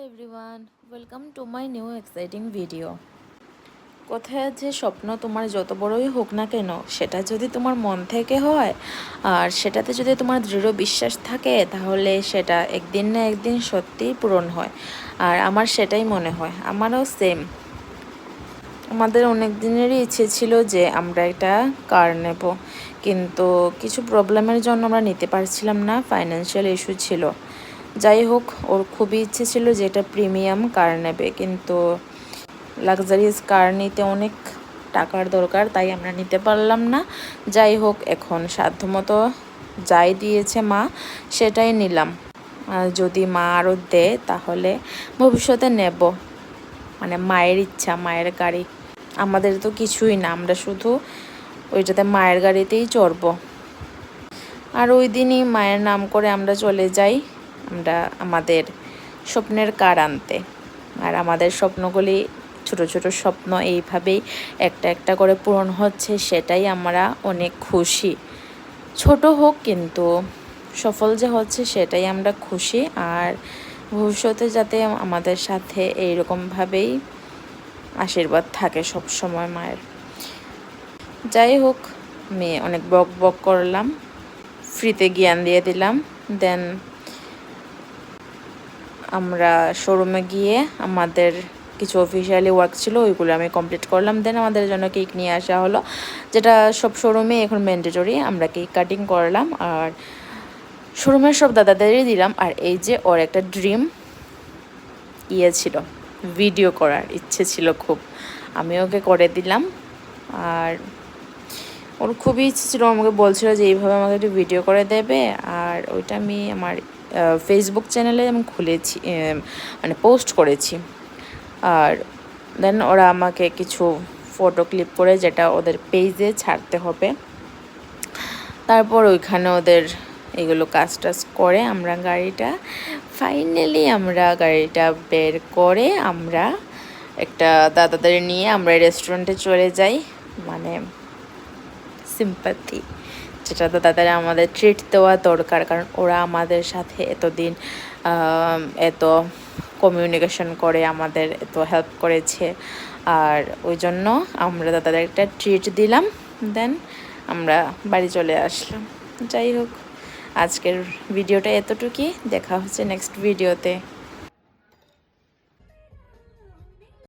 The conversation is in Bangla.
everyone, welcome to my new exciting video. কোথায় যে স্বপ্ন তোমার যত বড়ই হোক না কেন, সেটা যদি তোমার মন থেকে হয় আর সেটাতে যদি তোমার দৃঢ় বিশ্বাস থাকে, তাহলে সেটা একদিন না একদিন সত্যিই পূরণ হয়। আর আমার সেটাই মনে হয়, আমারও সেম। আমাদের অনেক দিনেরই ইচ্ছে ছিল যে আমরা একটা কার নেব, কিন্তু কিছু প্রবলেমের জন্য আমরা নিতে পারছিলাম না, ফাইন্যান্সিয়াল ইস্যু ছিল। যাই হোক, ওর খুবই ইচ্ছে ছিল যে এটা প্রিমিয়াম কার নেবে, কিন্তু লাক্সারিয়াস কার নিতে অনেক টাকার দরকার, তাই আমরা নিতে পারলাম না। যাই হোক, এখন সাধ্যমতো যাই দিয়েছে মা সেটাই নিলাম। আর যদি মা আরও দেয় তাহলে ভবিষ্যতে নেব, মানে মায়ের ইচ্ছা, মায়ের গাড়ি। আমাদের তো কিছুই না, আমরা শুধু ওইটাতে মায়ের গাড়িতেই চড়বো। আর ওই দিনই মায়ের নাম করে আমরা চলে যাই আমরা আমাদের স্বপ্নের কার আনতে। আর আমাদের স্বপ্নগুলি, ছোট ছোট স্বপ্ন এইভাবেই একটা একটা করে পূরণ হচ্ছে, সেটাই আমরা অনেক খুশি। ছোট হোক কিন্তু সফল যে হচ্ছে সেটাই আমরা খুশি। আর ভবিষ্যতে যাতে আমাদের সাথে এইরকমভাবেই আশীর্বাদ থাকে সব সময় মায়ের। যাই হোক, আমি অনেক বক বক করলাম, ফ্রিতে জ্ঞান দিয়ে দিলাম। দেন আমরা শোরুমে গিয়ে আমাদের কিছু অফিসিয়ালি ওয়ার্ক ছিল, ওইগুলো আমি কমপ্লিট করলাম। দেন আমাদের জন্য কেক নিয়ে আসা হলো, যেটা সব শোরুমে এখন ম্যান্ডেটরি। আমরা কেক কাটিং করলাম আর শোরুমের সব দাদাদেরই দিলাম। আর এই যে ওর একটা ড্রিম ছিল, ভিডিও করার ইচ্ছে ছিল খুব, আমি ওকে করে দিলাম। আর ওর খুবই ইচ্ছে ছিল, আমাকে বলছিল যে এইভাবে আমাকে একটু ভিডিও করে দেবে। আর ওইটা আমি আমার ফেসবুক চ্যানেলে আমি খুলেছি, মানে পোস্ট করেছি। আর দেন ওরা আমাকে কিছু ফটো ক্লিপ করে, যেটা ওদের পেজে ছাড়তে হবে। তারপর ওইখানে ওদের এগুলো কাজ টাজ করে আমরা ফাইনালি গাড়িটা বের করে আমরা একটা দাদাদের নিয়ে আমরা রেস্টুরেন্টে চলে যাই। মানে সিম্পাথি, যেটা দাদাদের আমাদের ট্রিট দেওয়া দরকার, কারণ ওরা আমাদের সাথে এতদিন এত কমিউনিকেশন করে, আমাদের এত হেল্প করেছে। আর ওই জন্য আমরা দাদাদের একটা ট্রিট দিলাম। দেন আমরা বাড়ি চলে আসলাম। যাই হোক, আজকের ভিডিওটা এতটুকুই। দেখা হচ্ছে নেক্সট ভিডিওতে।